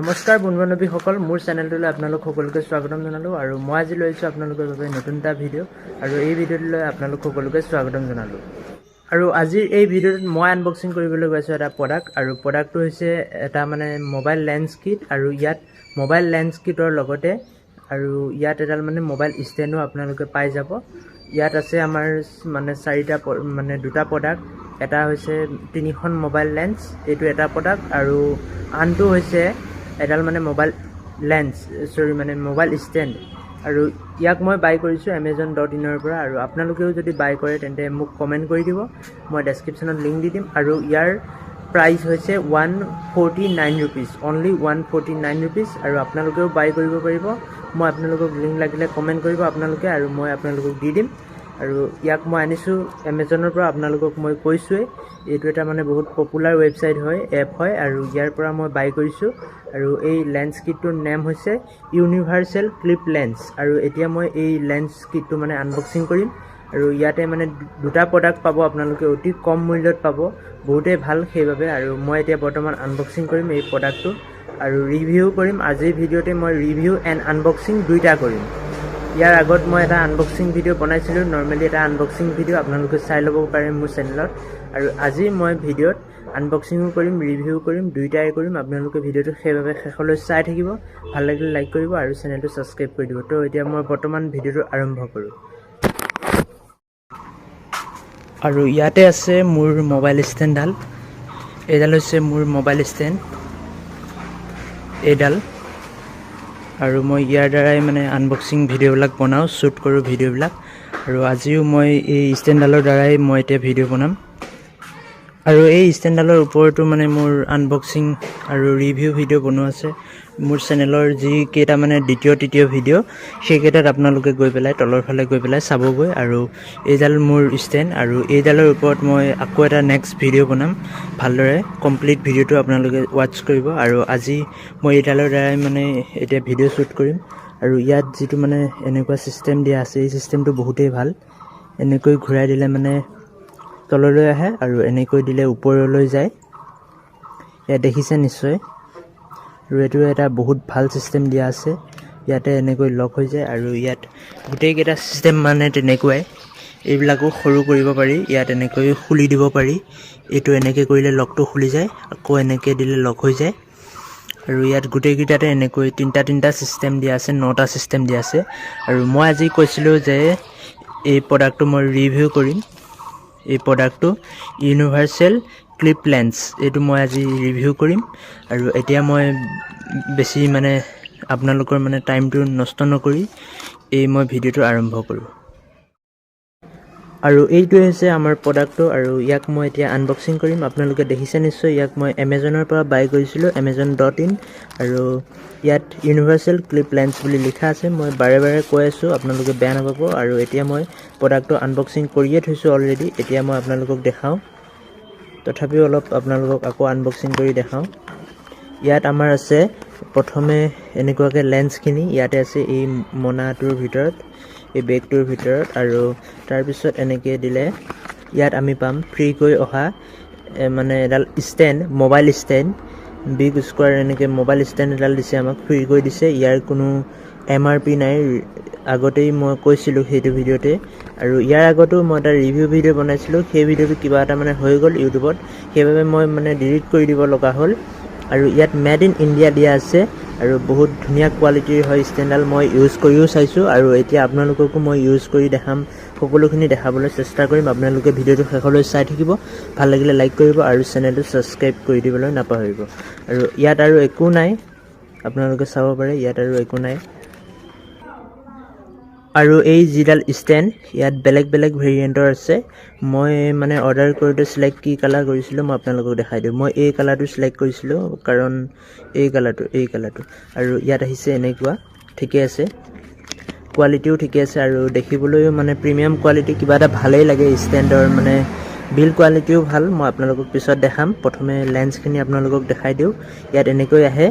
নমস্কাৰ বন্ধু-বান্ধৱীসকল, মোৰ চেনেলটোলৈ আপোনালোক সকলোকে স্বাগতম জনালোঁ আৰু মই আজি লৈ আহিছোঁ আপোনালোকৰ বাবে নতুন এটা ভিডিঅ' আৰু এই ভিডিঅ'টোলৈ আপোনালোক সকলোকে স্বাগতম জনালোঁ। আৰু আজিৰ এই ভিডিঅ'টোত মই আনবক্সিং কৰিবলৈ গৈছোঁ এটা প্ৰডাক্ট, আৰু প্ৰডাক্টটো হৈছে এটা মোবাইল লেন্স কিট, আৰু ইয়াত মোবাইল লেন্স কিটৰ লগতে আৰু ইয়াত এডাল মোবাইল ষ্টেণ্ডো আপোনালোকে পাই যাব। ইয়াত আছে আমাৰ দুটা প্ৰডাক্ট, এটা হৈছে 3খন মোবাইল লেন্স, এইটো এটা প্ৰডাক্ট, আৰু আনটো হৈছে এডাল মোবাইল লেন্স মোবাইল ষ্টেণ্ড। আৰু ইয়াক মই বাই কৰিছোঁ Amazon.in পৰা, আৰু আপোনালোকেও যদি বাই কৰে তেন্তে মোক কমেণ্ট কৰি দিব, মই ডেছক্ৰিপশ্যনত লিংক দি দিম। আৰু ইয়াৰ প্ৰাইচ হৈছে 149 ৰুপিজ, অনলি 149 ৰুপিজ, আৰু আপোনালোকেও বাই কৰিব পাৰিব। মই আপোনালোকক লিংক লাগিলে কমেণ্ট কৰিব আপোনালোকে, আৰু মই আপোনালোকক দি দিম। আৰু ইয়াক মই আনিছোঁ Amazonৰ পৰা, আপোনালোকক মই কৈছোঁৱেই এইটো এটা বহুত পপুলাৰ ৱেবছাইট হয়, এপ হয়, আৰু ইয়াৰ পৰা মই বাই কৰিছোঁ। আৰু এই লেন্স কিটটোৰ নেম হৈছে ইউনিভাৰ্চেল ক্লিপ লেন্স, আৰু এতিয়া মই এই লেন্স কিটটো আনবক্সিং কৰিম। আৰু ইয়াতে দুটা প্ৰডাক্ট পাব আপোনালোকে, অতি কম মূল্যত পাব, বহুতেই ভাল সেইবাবে। আৰু মই এতিয়া বৰ্তমান আনবক্সিং কৰিম এই প্ৰডাক্টটো আৰু ৰিভিউ কৰিম। আজিৰ ভিডিঅ'তে মই ৰিভিউ এণ্ড আনবক্সিং দুইটা কৰিম। ইয়াৰ আগত মই এটা আনবক্সিং ভিডিঅ' বনাইছিলোঁ, নৰ্মেলি এটা আনবক্সিং ভিডিঅ' আপোনালোকে চাই ল'ব পাৰে মোৰ চেনেলত। আৰু আজি মই ভিডিঅ'ত আনবক্সিঙো কৰিম, ৰিভিউ কৰিম, দুইটাই কৰিম। আপোনালোকে ভিডিঅ'টো সেইবাবে শেষলৈ চাই থাকিব, ভাল লাগিলে লাইক কৰিব আৰু চেনেলটো ছাবস্ক্ৰাইব কৰি দিব। তো এতিয়া মই বৰ্তমান ভিডিঅ'টো আৰম্ভ কৰোঁ। আৰু ইয়াতে আছে মোৰ মোবাইল ষ্টেণ্ডডাল, এইডাল হৈছে মোৰ মোবাইল ষ্টেণ্ড, এইডাল। আৰু মই ইয়াৰ দ্বাৰাই আনবক্সিং ভিডিঅ'বিলাক বনাওঁ, শ্বুট কৰোঁ ভিডিঅ'বিলাক। আৰু আজিও মই এই ষ্টেণ্ডডালৰ দ্বাৰাই মই এতিয়া ভিডিঅ' বনাম। আৰু এই ষ্টেণ্ডডালৰ ওপৰতো মোৰ আনবক্সিং আৰু ৰিভিউ ভিডিঅ' বনোৱা আছে। মোৰ চেনেলৰ যিকেইটা দ্বিতীয় তৃতীয় ভিডিঅ' সেইকেইটাত আপোনালোকে গৈ পেলাই তলৰ ফালে গৈ পেলাই চাবগৈ। আৰু এইডাল মোৰ ষ্টেণ্ড, আৰু এইডালৰ ওপৰত মই আকৌ এটা নেক্সট ভিডিঅ' বনাম, ভালদৰে কমপ্লিট ভিডিঅ'টো আপোনালোকে ৱাটচ কৰিব। আৰু আজি মই এইডালৰ দ্বাৰাই এতিয়া ভিডিঅ' শ্বুট কৰিম। আৰু ইয়াত যিটো এনেকুৱা ছিষ্টেম দিয়া আছে, এই ছিষ্টেমটো বহুতেই ভাল। এনেকৈ ঘূৰাই দিলে তললৈ আহে, আৰু এনেকৈ দিলে ওপৰলৈ যায়, ইয়াত দেখিছে নিশ্চয়। আৰু এইটো এটা বহুত ভাল ছিষ্টেম দিয়া আছে, ইয়াতে এনেকৈ লক হৈ যায়। আৰু ইয়াত গোটেইকেইটা ছিষ্টেম তেনেকুৱাই, এইবিলাকো সৰু কৰিব পাৰি, ইয়াত এনেকৈ খুলি দিব পাৰি। এইটো এনেকৈ কৰিলে লকটো খুলি যায়, আকৌ এনেকৈ দিলে লক হৈ যায়। আৰু ইয়াত গোটেইকেইটাতে এনেকৈ তিনিটা ছিষ্টেম দিয়া আছে, 9টা ছিষ্টেম দিয়া আছে। আৰু মই আজি কৈছিলোঁ যে এই প্ৰডাক্টটো মই ৰিভিউ কৰিম, এই প্ৰডাক্টটো ইউনিভাৰ্চেল ক্লিপ লেন্স, এইটো মই আজি ৰিভিউ কৰিম। আৰু এতিয়া মই বেছি আপোনালোকৰ টাইমটো নষ্ট নকৰি মই ভিডিঅ'টো আৰম্ভ কৰোঁ। আৰু এইটোৱে হৈছে আমাৰ প্ৰডাক্টটো, আৰু ইয়াক মই এতিয়া আনবক্সিং কৰিম। আপোনালোকে দেখিছে নিশ্চয়, ইয়াক মই Amazonৰ পৰা বাই কৰিছিলোঁ, Amazon.in। আৰু ইয়াত ইউনিভাৰ্চেল ক্লিপ লেন্স বুলি লিখা আছে। মই বাৰে বাৰে কৈ আছোঁ, আপোনালোকে বেয়া নাপাব। আৰু এতিয়া মই প্ৰডাক্টটো আনবক্সিং কৰিয়ে থৈছোঁ অলৰেডি, এতিয়া মই আপোনালোকক দেখাওঁ। তথাপিও অলপ আপোনালোকক আকৌ আনবক্সিং কৰি দেখাওঁ। ইয়াত আমাৰ আছে প্ৰথমে এনেকুৱাকৈ লেন্সখিনি, ইয়াতে আছে এই মোনাটোৰ ভিতৰত, এই বেগটোৰ ভিতৰত। আৰু তাৰপিছত এনেকৈ দিলে ইয়াত আমি পাম ফ্ৰীকৈ অহা এডাল stand, mobile stand, big square এনেকৈ মোবাইল ষ্টেণ্ড এডাল দিছে, আমাক ফ্ৰীকৈ দিছে। ইয়াৰ কোনো MRP নাই, আগতেই মই কৈছিলোঁ সেইটো ভিডিঅ'তে। আৰু ইয়াৰ আগতো মই এটা ৰিভিউ ভিডিঅ' বনাইছিলোঁ, সেই ভিডিঅ'টো কিবা এটা হৈ গ'ল ইউটিউবত, সেইবাবে মই ডিলিট কৰি দিব লগা হ'ল। আৰু ইয়াত মেড ইন ইণ্ডিয়া দিয়া আছে, আৰু বহুত ধুনীয়া কোৱালিটিৰ হয় ষ্টেণ্ডডাল। মই ইউজ কৰিও চাইছোঁ, আৰু এতিয়া আপোনালোককো মই ইউজ কৰি দেখাম, সকলোখিনি দেখাবলৈ চেষ্টা কৰিম। আপোনালোকে ভিডিঅ'টো শেষলৈ চাই থাকিব, ভাল লাগিলে লাইক কৰিব আৰু চেনেলটো ছাবস্ক্ৰাইব কৰি দিবলৈ নাপাহৰিব। আৰু ইয়াত আৰু একো নাই, আপোনালোকে চাব পাৰে, ইয়াত আৰু একো নাই। আৰু এই যিডাল ষ্টেণ্ড, ইয়াত বেলেগ বেলেগ ভেৰিয়েণ্টৰ আছে। মই অৰ্ডাৰ কৰোঁতে চিলেক্ট কি কালাৰ কৰিছিলোঁ মই আপোনালোকক দেখাই দিওঁ। মই এই কালাৰটো চিলেক্ট কৰিছিলোঁ, কাৰণ এই কালাৰটো। আৰু ইয়াত আহিছে এনেকুৱা, ঠিকে আছে, কোৱালিটিও ঠিকে আছে, আৰু দেখিবলৈও প্ৰিমিয়াম কোৱালিটি, কিবা এটা ভালেই লাগে ষ্টেণ্ডৰ, বিল্ড কোৱালিটিও ভাল। মই আপোনালোকক পিছত দেখাম, প্ৰথমে লেন্সখিনি আপোনালোকক দেখাই দিওঁ। ইয়াত এনেকৈ আহে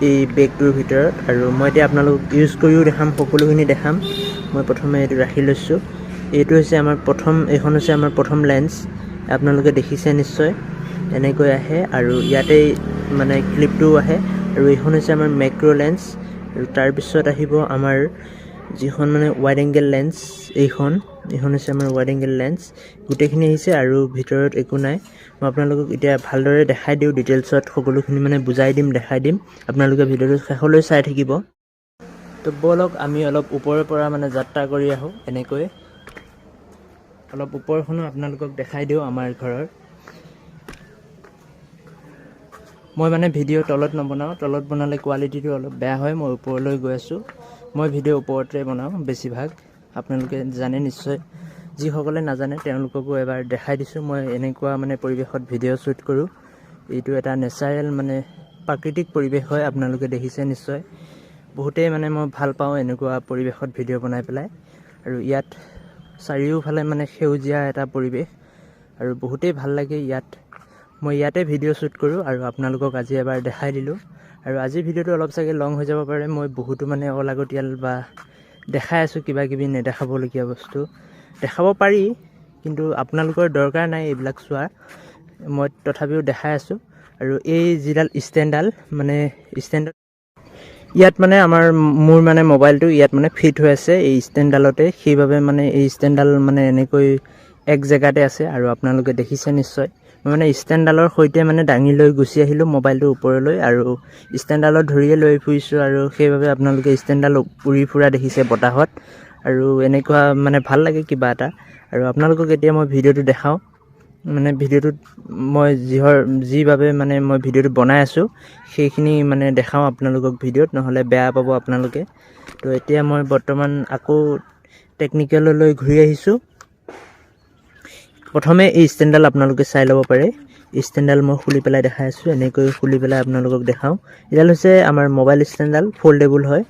এই বেগটোৰ ভিতৰত, আৰু মই এতিয়া আপোনালোকক ইউজ কৰিও দেখাম, সকলোখিনি দেখাম। মই প্ৰথমে এইটো ৰাখি লৈছোঁ। এইটো হৈছে আমাৰ এইখন হৈছে আমাৰ প্ৰথম লেন্স, আপোনালোকে দেখিছে নিশ্চয়, এনেকৈ আহে। আৰু ইয়াতেই ক্লিপটোও আহে, আৰু এইখন হৈছে আমাৰ মেক্ৰ' লেন্স আৰু তাৰপিছত আহিব আমাৰ যিখন মানে ৱাইড এংগেল লেন্স এইখন হৈছে আমাৰ ৱাইড এংগেল লেন্স গোটেইখিনি আহিছে আৰু ভিতৰত একো নাই মই আপোনালোকক এতিয়া ভালদৰে দেখাই দিওঁ ডিটেইলছত সকলোখিনি মানে বুজাই দিম দেখাই দিম আপোনালোকে ভিডিঅ'টো শেষলৈ চাই থাকিব তো বলক আমি অলপ ওপৰৰ পৰা মানে যাত্ৰা কৰি আহোঁ এনেকৈ অলপ ওপৰখনো আপোনালোকক দেখাই দিওঁ আমাৰ ঘৰৰ মই মানে ভিডিঅ' তলত নবনাওঁ তলত বনালে কোৱালিটিটো অলপ বেয়া হয় মই ওপৰলৈ গৈ আছোঁ মই ভিডিঅ' ওপৰতে বনাওঁ বেছিভাগ আপোনালোকে জানে নিশ্চয় যিসকলে নাজানে তেওঁলোককো এবাৰ দেখাই দিছোঁ মই এনেকুৱা মানে পৰিৱেশত ভিডিঅ' শ্বুট কৰোঁ এইটো এটা নেচাৰেল মানে প্ৰাকৃতিক পৰিৱেশ হয় আপোনালোকে দেখিছে নিশ্চয় বহুতেই মানে মই ভাল পাওঁ এনেকুৱা পৰিৱেশত ভিডিঅ' বনাই পেলাই আৰু ইয়াত চাৰিওফালে মানে সেউজীয়া এটা পৰিৱেশ আৰু বহুতেই ভাল লাগে ইয়াত মই ইয়াতে ভিডিঅ' শ্বুট কৰোঁ আৰু আপোনালোকক আজি এবাৰ দেখাই দিলোঁ আৰু আজিৰ ভিডিঅ'টো অলপ চাগে লং হৈ যাব পাৰে মই বহুতো মানে অলাগতিয়াল বা দেখাই আছোঁ কিবা কিবি নেদেখাবলগীয়া বস্তু দেখাব পাৰি কিন্তু আপোনালোকৰ দৰকাৰ নাই এইবিলাক চোৱাৰ মই তথাপিও দেখাই আছোঁ আৰু এই যিডাল ষ্টেণ্ডডাল মানে ষ্টেণ্ডত ইয়াত মানে মোৰ মানে মোবাইলটো ইয়াত মানে ফিট হৈ আছে এই ষ্টেণ্ডডালতে সেইবাবে মানে এই ষ্টেণ্ডডাল মানে এনেকৈ এক জেগাতে আছে আৰু আপোনালোকে দেখিছে নিশ্চয় মই মানে ষ্টেণ্ডডালৰ সৈতে মানে দাঙি লৈ গুচি আহিলোঁ মোবাইলটো ওপৰলৈ আৰু ষ্টেণ্ডডালত ধৰিয়ে লৈ ফুৰিছোঁ আৰু সেইবাবে আপোনালোকে ষ্টেণ্ডডাল উৰি ফুৰা দেখিছে বতাহত আৰু এনেকুৱা মানে ভাল লাগে কিবা এটা আৰু আপোনালোকক এতিয়া মই ভিডিঅ'টো দেখাওঁ মানে ভিডিঅ'টোত মই যিভাৱে মানে মই ভিডিঅ'টো বনাই আছোঁ সেইখিনি মানে দেখাওঁ আপোনালোকক ভিডিঅ'ত নহ'লে বেয়া পাব আপোনালোকে তো এতিয়া মই বৰ্তমান আকৌ টেকনিকেললৈ ঘূৰি আহিছোঁ প্ৰথমে এই ষ্টেণ্ডডাল আপোনালোকে চাই ল'ব পাৰে ষ্টেণ্ডডাল মই খুলি পেলাই দেখাই আছোঁ এনেকৈ খুলি পেলাই আপোনালোকক দেখাওঁ এডাল হৈছে আমাৰ মোবাইল ষ্টেণ্ডডাল ফ'ল্ডেবল হয়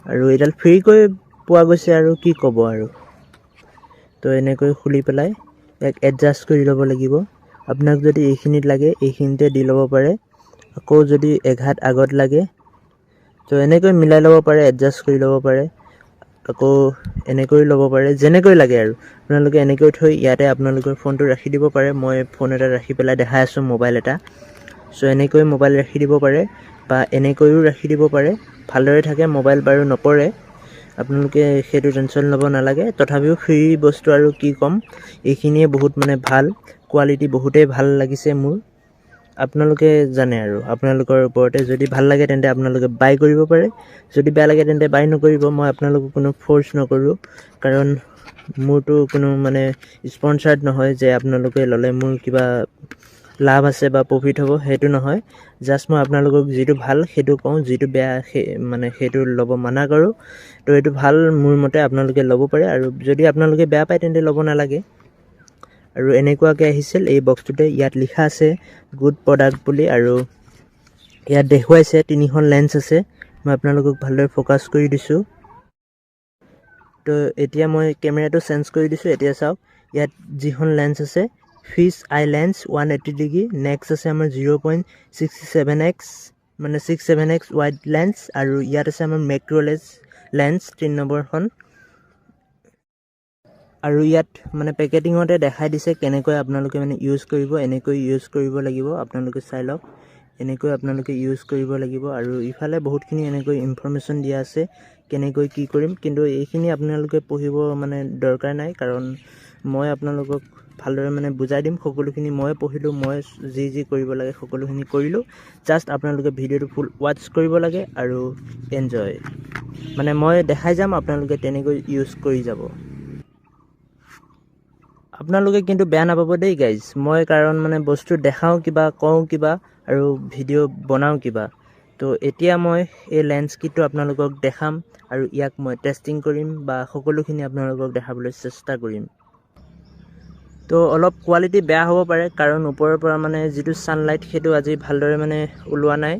আৰু এইডাল ফ্ৰীকৈ পোৱা গৈছে আৰু কি ক'ব আৰু তো এনেকৈ খুলি পেলাই ইয়াক এডজাষ্ট কৰি ল'ব লাগিব আপোনাক যদি এইখিনিত লাগে এইখিনিতে দি ল'ব পাৰে আকৌ যদি এঘাত আগত লাগে তো এনেকৈ মিলাই ল'ব পাৰে এডজাষ্ট কৰি ল'ব পাৰে আকৌ এনেকৈ ল'ব পাৰে যেনেকৈ লাগে আৰু আপোনালোকে এনেকৈ থৈ ইয়াতে আপোনালোকৰ ফোনটো ৰাখি দিব পাৰে মই ফোন এটা ৰাখি পেলাই দেখাই আছোঁ মোবাইল এটা চ' এনেকৈ মোবাইল ৰাখি দিব পাৰে বা এনেকৈও ৰাখি দিব পাৰে ভালদৰে থাকে মোবাইল বাৰু নপৰে আপোনালোকে সেইটো টেনশ্যন ল'ব নালাগে তথাপিও ফ্ৰী বস্তু আৰু কি ক'ম এইখিনিয়ে বহুত মানে ভাল কোৱালিটি বহুতেই ভাল লাগিছে মোৰ আপোনালোকে জানে আৰু আপোনালোকৰ ওপৰতে যদি ভাল লাগে তেন্তে আপোনালোকে বাই কৰিব পাৰে যদি বেয়া লাগে তেন্তে বাই নকৰিব মই আপোনালোকক কোনো ফ'ৰ্চ নকৰোঁ কাৰণ মোৰতো কোনো মানে স্পনচাৰ্ড নহয় যে আপোনালোকে ল'লে মোৰ কিবা লাভ আছে বা প্ৰফিট হ'ব সেইটো নহয় জাষ্ট মই আপোনালোকক যিটো ভাল সেইটো কওঁ যিটো বেয়া মানে সেইটো ল'ব মানা কৰোঁ তো এইটো ভাল মোৰ মতে আপোনালোকে ল'ব পাৰে আৰু যদি আপোনালোকে বেয়া পায় তেন্তে ল'ব নালাগে আৰু এনেকুৱাকৈ আহিছিল এই বক্সটোতে ইয়াত লিখা আছে গুড প্ৰডাক্ট বুলি আৰু ইয়াত দেখুৱাইছে 3খন লেন্স আছে মই আপোনালোকক ভালদৰে ফ'কাছ কৰি দিছোঁ তো এতিয়া মই কেমেৰাটো চেঞ্জ কৰি দিছোঁ এতিয়া চাওক ইয়াত যিখন লেন্স আছে ফিছ আই লেন্স 180 ডিগ্ৰী নেক্সট আছে আমাৰ 0.67x মানে 67x ৱাইড লেন্স আৰু ইয়াত আছে আমাৰ মেক্ৰ' লেন্স 3 নম্বৰখন আৰু ইয়াত মানে পেকেটিঙতে দেখাই দিছে কেনেকৈ আপোনালোকে মানে ইউজ কৰিব এনেকৈ ইউজ কৰিব লাগিব আপোনালোকে চাই লওক এনেকৈ আপোনালোকে ইউজ কৰিব লাগিব আৰু ইফালে বহুতখিনি এনেকৈ ইনফৰমেশ্যন দিয়া আছে কেনেকৈ কি কৰিম কিন্তু এইখিনি আপোনালোকে পঢ়িব মানে দৰকাৰ নাই কাৰণ মই আপোনালোকক ভালদৰে মানে বুজাই দিম সকলোখিনি মই পঢ়িলোঁ মই যি কৰিব লাগে সকলোখিনি কৰিলোঁ জাষ্ট আপোনালোকে ভিডিঅ'টো ফুল ৱাটচ কৰিব লাগে আৰু এনজয় মানে মই দেখাই যাম আপোনালোকে তেনেকৈ ইউজ কৰি যাব আপোনালোকে কিন্তু বেয়া নাপাব দেই গাইজ মই কাৰণ মানে বস্তু দেখাওঁ কিবা কওঁ কিবা আৰু ভিডিঅ' বনাওঁ কিবা তো এতিয়া মই এই লেন্স কিটটো আপোনালোকক দেখাম আৰু ইয়াক মই টেষ্টিং কৰিম বা সকলোখিনি আপোনালোকক দেখাবলৈ চেষ্টা কৰিম তো অলপ কোৱালিটি বেয়া হ'ব পাৰে কাৰণ ওপৰৰ পৰা মানে যিটো ছানলাইট সেইটো আজি ভালদৰে মানে ওলোৱা নাই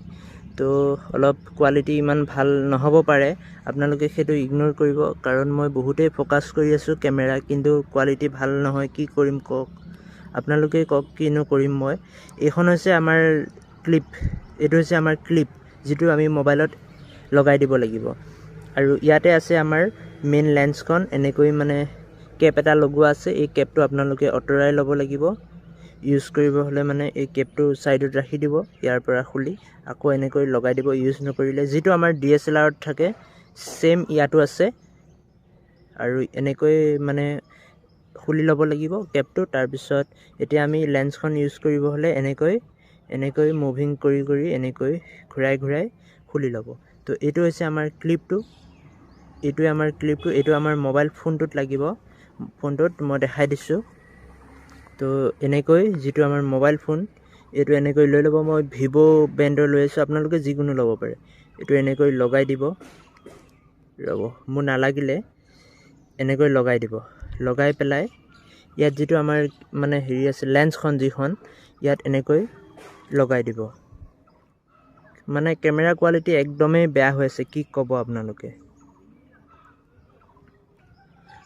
তো অলপ কোৱালিটি ইমান ভাল নহ'ব পাৰে আপোনালোকে সেইটো ইগন'ৰ কৰিব কাৰণ মই বহুতেই ফ'কাছ কৰি আছোঁ কেমেৰা কিন্তু কোৱালিটি ভাল নহয় কি কৰিম কওক আপোনালোকে কওক কিনো কৰিম মই এইখন হৈছে আমাৰ ক্লিপ এইটো হৈছে আমাৰ ক্লিপ যিটো আমি মোবাইলত লগাই দিব লাগিব আৰু ইয়াতে আছে আমাৰ মেইন লেন্সখন এনেকৈ মানে কেপ এটা লগোৱা আছে এই কেপটো আপোনালোকে আঁতৰাই ল'ব লাগিব ইউজ কৰিব হ'লে মানে এই কেপটো ছাইডত ৰাখি দিব, ইয়াৰ পৰা খুলি আকৌ এনেকৈ লগাই দিব। ইউজ নকৰিলে যিটো আমাৰ DSLRত থাকে ছেম ইয়াতো আছে, আৰু এনেকৈ মানে খুলি ল'ব লাগিব কেপটো। তাৰপিছত এতিয়া আমি লেন্সখন ইউজ কৰিব হ'লে এনেকৈ মুভিং কৰি কৰি এনেকৈ ঘূৰাই ঘূৰাই খুলি ল'ব। তো এইটো হৈছে আমাৰ ক্লিপটো, এইটো আমাৰ মোবাইল ফোনটোত লাগিব। ফোনটোত মই দেখাই দিছোঁ। তো এনেকৈ যিটো আমাৰ মোবাইল ফোন এইটো এনেকৈ লৈ ল'ব। মই ভিভ' ব্ৰেণ্ডৰ লৈ আছোঁ, আপোনালোকে যিকোনো ল'ব পাৰে। এইটো এনেকৈ লগাই দিব, ৰ'ব মোৰ নালাগিলে, এনেকৈ লগাই দিব। লগাই পেলাই ইয়াত যিটো আমাৰ মানে হেৰি আছে লেন্সখন যিখন, ইয়াত এনেকৈ লগাই দিব। মানে কেমেৰা কোৱালিটি একদমেই বেয়া হৈ আছে, কি ক'ব আপোনালোকে।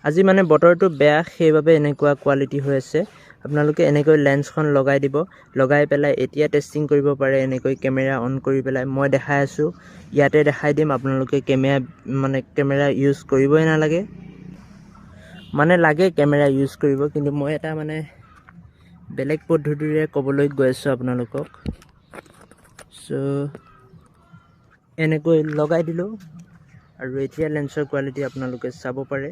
আজি মানে বতৰটো বেয়া, সেইবাবে এনেকুৱা কোৱালিটি হৈ আছে। আপোনালোকে এনেকৈ লেন্সখন লগাই দিব। লগাই পেলাই এতিয়া টেষ্টিং কৰিব পাৰে এনেকৈ কেমেৰা অন কৰি পেলাই। মই দেখাই আছোঁ, ইয়াতে দেখাই দিম। আপোনালোকে কেমেৰা ইউজ কৰিবই নালাগে, মানে লাগে কেমেৰা ইউজ কৰিব, কিন্তু মই এটা মানে বেলেগ পদ্ধতিৰে ক'বলৈ গৈ আছোঁ আপোনালোকক। চ' এনেকৈ লগাই দিলোঁ, আৰু এতিয়া লেন্সৰ কোৱালিটি আপোনালোকে চাব পাৰে।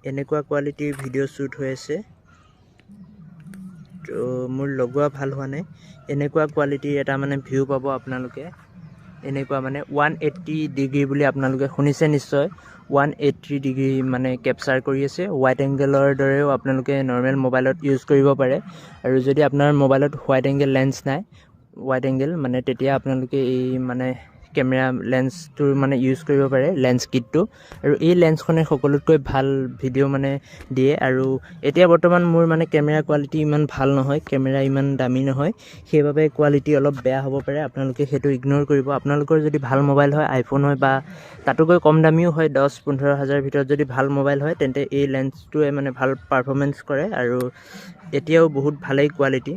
এনেকুৱা কোৱালিটিৰ ভিডিঅ' শ্বুট হৈ আছে। তো মোৰ লগোৱা ভাল হোৱা নাই। এনেকুৱা কোৱালিটিৰ এটা মানে ভিউ পাব আপোনালোকে। এনেকুৱা মানে 180 ডিগ্ৰী বুলি আপোনালোকে শুনিছে নিশ্চয়। 180 ডিগ্ৰী মানে কেপচাৰ কৰি আছে। ৱাইড এংগেলৰ দৰেও আপোনালোকে নৰ্মেল মোবাইলত ইউজ কৰিব পাৰে। আৰু যদি আপোনাৰ মোবাইলত ৱাইড এংগেল লেন্স নাই, ৱাইড এংগেল মানে তেতিয়া আপোনালোকে এই মানে কেমেৰা লেন্সটোৰ মানে ইউজ কৰিব পাৰে, লেন্স কিটটো। আৰু এই লেন্সখনে সকলোতকৈ ভাল ভিডিঅ' মানে দিয়ে। আৰু এতিয়া বৰ্তমান মোৰ মানে কেমেৰা কোৱালিটি ইমান ভাল নহয়, কেমেৰা ইমান দামী নহয়, সেইবাবে কোৱালিটি অলপ বেয়া হ'ব পাৰে। আপোনালোকে সেইটো ইগন'ৰ কৰিব। আপোনালোকৰ যদি ভাল মোবাইল হয়, আইফোন হয় বা তাতোকৈ কম দামীও হয়, 10-15 হাজাৰ ভিতৰত যদি ভাল মোবাইল হয়, তেন্তে এই লেন্সটোৱে মানে ভাল পাৰফৰ্মেঞ্চ কৰে। আৰু এতিয়াও বহুত ভালেই কোৱালিটি।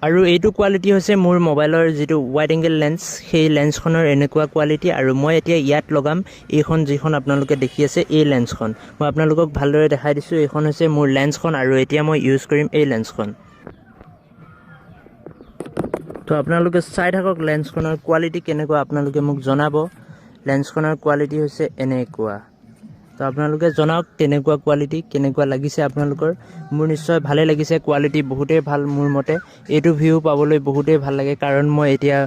আৰু এইটো কোৱালিটি হৈছে মোৰ মোবাইলৰ যিটো ৱাইড এংগেল লেন্স, সেই লেন্সখনৰ এনেকুৱা কোৱালিটি। আৰু মই এতিয়া ইয়াত লগাম এইখন যিখন আপোনালোকে দেখি আছে, এই লেন্সখন মই আপোনালোকক ভালদৰে দেখাই দিছোঁ। এইখন হৈছে মোৰ লেন্সখন, আৰু এতিয়া মই ইউজ কৰিম এই লেন্সখন। তো আপোনালোকে চাই থাকক লেন্সখনৰ কোৱালিটি কেনেকুৱা, আপোনালোকে মোক জনাব। লেন্সখনৰ কোৱালিটি হৈছে এনেকুৱা। তো আপোনালোকে জনাওক তেনেকুৱা কোৱালিটি কেনেকুৱা লাগিছে আপোনালোকৰ। মোৰ নিশ্চয় ভালেই লাগিছে, কোৱালিটি বহুতেই ভাল মোৰ মতে। এইটো ভিউ পাবলৈ বহুতেই ভাল লাগে, কাৰণ মই এতিয়া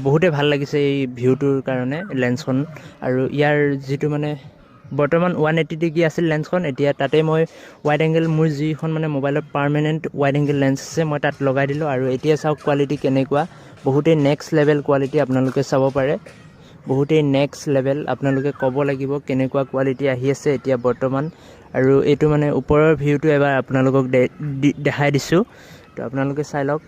বহুতেই ভাল লাগিছে এই ভিউটোৰ কাৰণে লেন্সখন। আৰু ইয়াৰ যিটো মানে বৰ্তমান 180 ডিগ্ৰী আছিল লেন্সখন, এতিয়া তাতে মই ৱাইড এংগেল, মোৰ যিখন মানে মোবাইলত পাৰ্মানেণ্ট ৱাইড এংগেল লেন্স আছে, মই তাত লগাই দিলোঁ। আৰু এতিয়া চাওক কোৱালিটি কেনেকুৱা, বহুতেই নেক্সট লেভেল কোৱালিটি আপোনালোকে চাব পাৰে। বহুতেই নেক্সট লেভেল, আপোনালোকে ক'ব লাগিব কেনেকুৱা কোৱালিটি আহি আছে এতিয়া বৰ্তমান। আৰু এইটো মানে ওপৰৰ ভিউটো এবাৰ আপোনালোকক দেখাই দিছোঁ। তো আপোনালোকে চাই লওক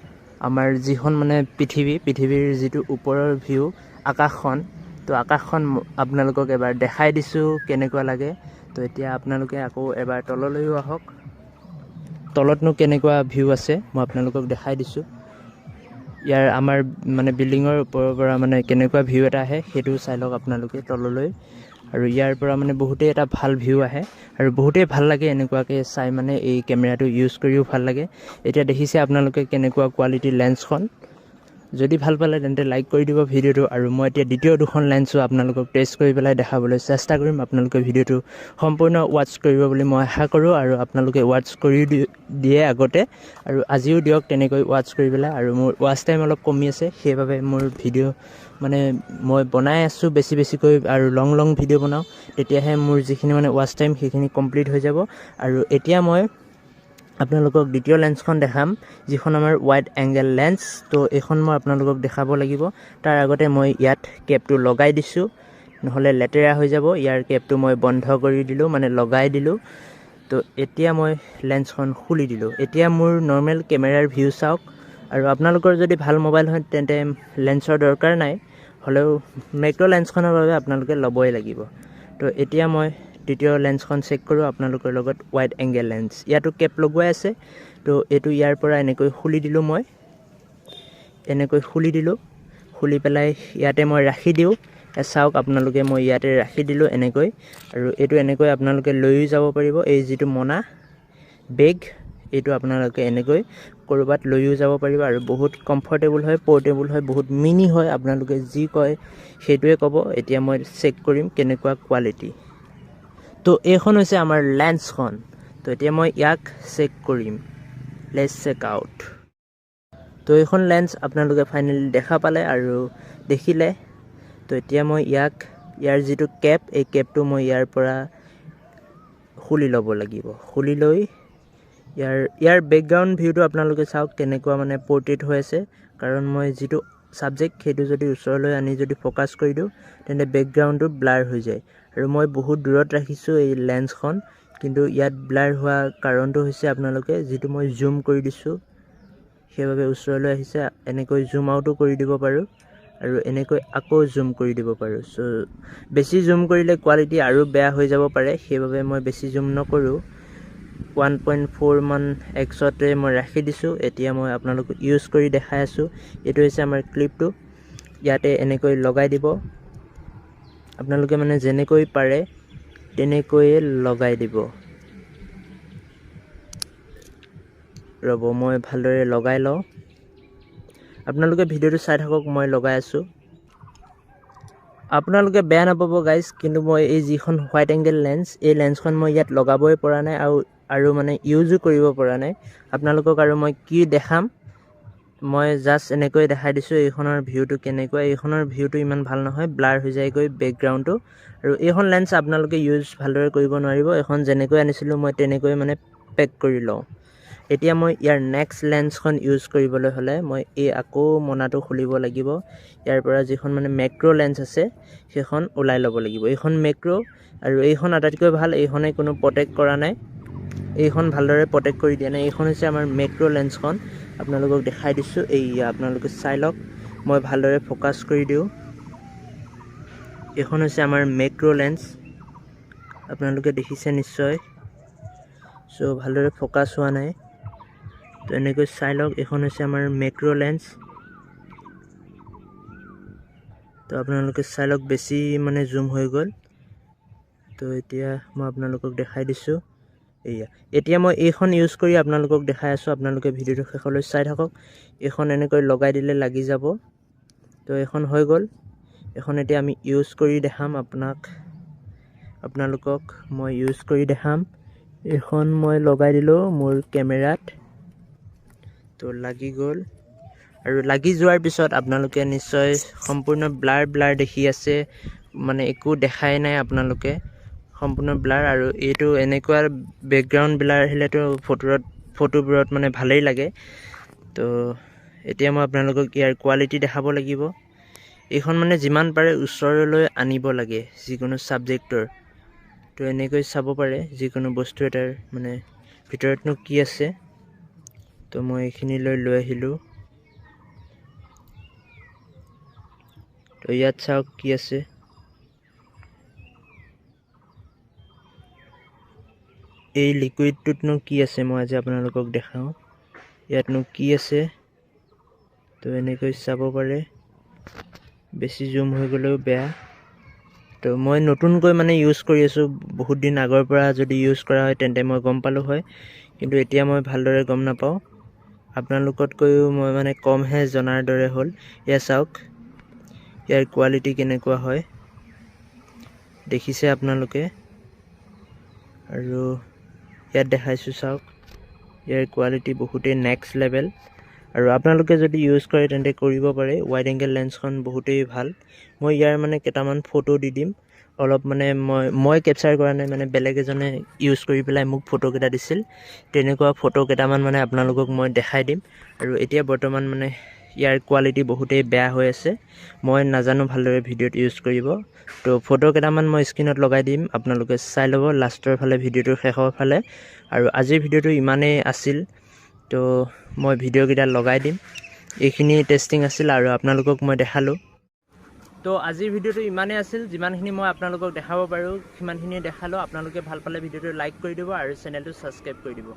আমাৰ যিখন মানে পৃথিৱীৰ যিটো ওপৰৰ ভিউ, আকাশখন। তো আকাশখন আপোনালোকক এবাৰ দেখাই দিছোঁ কেনেকুৱা লাগে। তো এতিয়া আপোনালোকে আকৌ এবাৰ তললৈও আহক, তলতনো কেনেকুৱা ভিউ আছে মই আপোনালোকক দেখাই দিছোঁ। ইয়াৰ আমাৰ মানে বিল্ডিঙৰ ওপৰৰ পৰা মানে কেনেকুৱা ভিউ এটা আহে সেইটো চাই লওক আপোনালোকে তললৈ। আৰু ইয়াৰ পৰা মানে বহুতেই এটা ভাল ভিউ আহে, আৰু বহুতেই ভাল লাগে এনেকুৱাকৈ চাই, মানে এই কেমেৰাটো ইউজ কৰিও ভাল লাগে। এতিয়া দেখিছে আপোনালোকে কেনেকুৱা কোৱালিটিৰ লেন্সখন। যদি ভাল পালে তেন্তে লাইক কৰি দিব ভিডিঅ'টো। আৰু মই এতিয়া দ্বিতীয় দুখন লেন্সো আপোনালোকক টেষ্ট কৰি পেলাই দেখাবলৈ চেষ্টা কৰিম। আপোনালোকে ভিডিঅ'টো সম্পূৰ্ণ ৱাটচ কৰিব বুলি মই আশা কৰোঁ, আৰু আপোনালোকে ৱাটচ কৰি দিয়ে আগতে, আৰু আজিও দিয়ক তেনেকৈ ৱাটচ কৰি পেলাই। আৰু মোৰ ৱাটচ টাইম অলপ কমি আছে, সেইবাবে মোৰ ভিডিঅ' মানে মই বনাই আছোঁ বেছিকৈ, আৰু লং ভিডিঅ' বনাওঁ, তেতিয়াহে মোৰ যিখিনি মানে ৱাটচ টাইম সেইখিনি কমপ্লিট হৈ যাব। আৰু এতিয়া মই আপোনালোকক দ্বিতীয় লেন্সখন দেখাম, যিখন আমাৰ ৱাইড এংগেল লেন্স। তো এইখন মই আপোনালোকক দেখাব লাগিব। তাৰ আগতে মই ইয়াত কেপটো লগাই দিছোঁ, নহ'লে লেতেৰা হৈ যাব। ইয়াৰ কেপটো মই বন্ধ কৰি দিলোঁ, মানে লগাই দিলোঁ। তো এতিয়া মই লেন্সখন খুলি দিলোঁ। এতিয়া মোৰ নৰ্মেল কেমেৰাৰ ভিউ চাওক। আৰু আপোনালোকৰ যদি ভাল মোবাইল হয় তেন্তে লেন্সৰ দৰকাৰ নাই, হ'লেও মেক্ৰ' লেন্সখনৰ বাবে আপোনালোকে ল'বই লাগিব। তো এতিয়া মই দ্বিতীয় লেন্সখন চেক কৰোঁ আপোনালোকৰ লগত, ৱাইড এংগেল লেন্স। ইয়াতো কেপ লগোৱাই আছে। তো এইটো ইয়াৰ পৰা এনেকৈ খুলি দিলোঁ, মই এনেকৈ খুলি দিলোঁ। খুলি পেলাই ইয়াতে মই ৰাখি দিওঁ। চাওক আপোনালোকে, মই ইয়াতে ৰাখি দিলোঁ এনেকৈ। আৰু এইটো এনেকৈ আপোনালোকে লৈও যাব পাৰিব। এই যিটো মোনা বেগ, এইটো আপোনালোকে এনেকৈ ক'ৰবাত লৈও যাব পাৰিব আৰু বহুত কমফৰ্টেবল হয়, পৰ্টেবল হয়, বহুত মিনি হয়। আপোনালোকে যি কয় সেইটোৱে ক'ব। এতিয়া মই চেক কৰিম কেনেকুৱা কোৱালিটি। তো এইখন হৈছে আমাৰ লেন্সখন। তো এতিয়া মই ইয়াক চেক কৰিম। Let's check out. তো এইখন লেন্স আপোনালোকে ফাইনেলি দেখা পালে আৰু দেখিলে। তো এতিয়া মই ইয়াৰ যিটো কেপ, এই কেপটো মই ইয়াৰ পৰা খুলি ল'ব লাগিব। খুলি লৈ ইয়াৰ বেকগ্ৰাউণ্ড ভিউটো আপোনালোকে চাওক কেনেকুৱা মানে পৰ্ট্ৰেইট হৈ আছে। কাৰণ মই যিটো ছাবজেক্ট সেইটো যদি ওচৰলৈ আনি যদি ফ'কাছ কৰি দিওঁ তেন্তে বেকগ্ৰাউণ্ডটো ব্লাৰ হৈ যায়। আৰু মই বহুত দূৰত ৰাখিছোঁ এই লেন্সখন, কিন্তু ইয়াত ব্লাৰ হোৱা কাৰণটো হৈছে আপোনালোকে যিটো মই জুম কৰি দিছোঁ সেইবাবে ওচৰলৈ আহিছে। এনেকৈ জুম আউটো কৰি দিব পাৰোঁ আৰু এনেকৈ আকৌ জুম কৰি দিব পাৰোঁ। চ' বেছি জুম কৰিলে কোৱালিটি আৰু বেয়া হৈ যাব পাৰে, সেইবাবে মই বেছি জুম নকৰোঁ। 1.4 মান এক্সতে মই ৰাখি দিছোঁ। এতিয়া মই আপোনালোকক ইউজ কৰি দেখাই আছোঁ। এইটো হৈছে আমাৰ ক্লিপটো। ইয়াতে এনেকৈ লগাই দিব। আপোনালোকে মানে যেনেকৈ পাৰে তেনেকৈয়ে লগাই দিব। ৰ'ব মই ভালদৰে লগাই লওঁ। আপোনালোকে ভিডিঅ'টো চাই থাকক, মই লগাই আছোঁ। আপোনালোকে বেয়া নাপাব গাইজ, কিন্তু মই এই যিখন হোৱাইট এংগেল লেন্স, এই লেন্সখন মই ইয়াত লগাবই পৰা নাই আৰু মানে ইউজো কৰিব পৰা নাই। আপোনালোকক আৰু মই কি দেখাম, মই জাষ্ট এনেকৈ দেখাই দিছোঁ এইখনৰ ভিউটো কেনেকুৱা। এইখনৰ ভিউটো ইমান ভাল নহয়, ব্লাৰ হৈ যায়গৈ বেকগ্ৰাউণ্ডটো। আৰু এইখন লেন্স আপোনালোকে ইউজ ভালদৰে কৰিব নোৱাৰিব। এখন যেনেকৈ আনিছিলোঁ মই তেনেকৈ মানে পেক কৰি লওঁ। এতিয়া মই ইয়াৰ নেক্সট লেন্সখন ইউজ কৰিবলৈ হ'লে মই এই আকৌ মনাটো খুলিব লাগিব। ইয়াৰ পৰা যিখন মানে মেক্ৰ' লেন্স আছে সেইখন ওলাই ল'ব লাগিব। এইখন মেক্ৰ' আৰু এইখন আটাইতকৈ ভাল, এইখনে কোনো প্ৰটেক্ট কৰা নাই। এইখন ভালদৰে প্ৰটেক্ট কৰি দিয়া নাই। এইখন হৈছে আমাৰ মেক্ৰ' লেন্সখন। আপোনালোকক দেখাই দিছোঁ। এইয়া আপোনালোকে চাই লওক, মই ভালদৰে ফ'কাছ কৰি দিওঁ। এইখন হৈছে আমাৰ মেক্ৰ' লেন্স, আপোনালোকে দেখিছে নিশ্চয়। চ' ভালদৰে ফ'কাছ হোৱা নাই, তো এনেকৈ চাই লওক। এইখন হৈছে আমাৰ মেক্ৰ' লেন্স। তো আপোনালোকে চাই লওক, বেছি মানে জুম হৈ গ'ল। তো এতিয়া মই আপোনালোকক দেখাই দিছোঁ। এতিয়া মই এইখন ইউজ কৰি আপোনালোকক দেখাই আছোঁ। আপোনালোকে ভিডিঅ'টো শেষলৈ চাই থাকক। এইখন এনেকৈ লগাই দিলে লাগি যাব। তো এইখন হৈ গ'ল। এইখন এতিয়া আমি ইউজ কৰি দেখাম আপোনালোকক মই ইউজ কৰি দেখাম। এইখন মই লগাই দিলোঁ মোৰ কেমেৰাত। তো লাগি গ'ল। আৰু লাগি যোৱাৰ পিছত আপোনালোকে নিশ্চয় সম্পূৰ্ণ ব্লাৰ দেখি আছে, মানে একো দেখাই নাই আপোনালোকে, সম্পূৰ্ণ ব্লাৰ। আৰু এইটো এনেকুৱা বেকগ্ৰাউণ্ড ব্লাৰ আহিলেতো ফটোবোৰত মানে ভালেই লাগে। তো এতিয়া মই আপোনালোকক ইয়াৰ কোৱালিটি দেখাব লাগিব। এইখন মানে যিমান পাৰে ওচৰলৈ আনিব লাগে যিকোনো ছাবজেক্টৰ। তো এনেকৈ চাব পাৰে যিকোনো বস্তু এটাৰ মানে ভিতৰতনো কি আছে। তো মই এইখিনিলৈ লৈ আহিলোঁ। তো ইয়াত চাওক কি আছে। এই লিকুইডটোতনো কি আছে মই আজি আপোনালোকক দেখাওঁ। ইয়াতনো কি আছে, তো এনেকৈ চাব পাৰে। বেছি জুম হৈ গ'লেও বেয়া। তো মই নতুনকৈ মানে ইউজ কৰি আছোঁ। বহুত দিন আগৰ পৰা যদি ইউজ কৰা হয় তেন্তে মই গম পালোঁ হয়, কিন্তু এতিয়া মই ভালদৰে গম নাপাওঁ। আপোনালোকতকৈও মই মানে কমহে জনাৰ দৰে হ'ল। এয়া চাওক ইয়াৰ কোৱালিটি কেনেকুৱা হয়, দেখিছে আপোনালোকে। আৰু ইয়াত দেখাইছোঁ চাওক, ইয়াৰ কোৱালিটি বহুতেই নেক্সট লেভেল। আৰু আপোনালোকে যদি ইউজ কৰে তেন্তে কৰিব পাৰে। ৱাইড এংগেল লেন্সখন বহুতেই ভাল। মই ইয়াৰ মানে কেইটামান ফটো দি দিম। অলপ মানে মই কেপচাৰ কৰা নাই, মানে বেলেগ এজনে ইউজ কৰি পেলাই মোক ফটোকেইটা দিছিল। তেনেকুৱা ফটো কেইটামান মানে আপোনালোকক মই দেখাই দিম। আৰু এতিয়া বৰ্তমান মানে ইয়াৰ কোৱালিটি বহুতেই বেয়া হৈ আছে। মই নাজানো ভালদৰে ভিডিঅ'ত ইউজ কৰিব। তো ফটো কেইটামান মই স্ক্ৰীণত লগাই দিম, আপোনালোকে চাই ল'ব লাষ্টৰ ফালে, ভিডিঅ'টোৰ শেষৰ ফালে। আৰু আজিৰ ভিডিঅ'টো ইমানেই আছিল। তো মই ভিডিঅ'কেইটা লগাই দিম। এইখিনি টেষ্টিং আছিল আৰু আপোনালোকক মই দেখালোঁ। তো আজিৰ ভিডিঅ'টো ইমানেই আছিল। যিমানখিনি মই আপোনালোকক দেখাব পাৰোঁ সিমানখিনি দেখালোঁ। আপোনালোকে ভাল পালে ভিডিঅ'টো লাইক কৰি দিব আৰু চেনেলটো ছাবস্ক্ৰাইব কৰি দিব।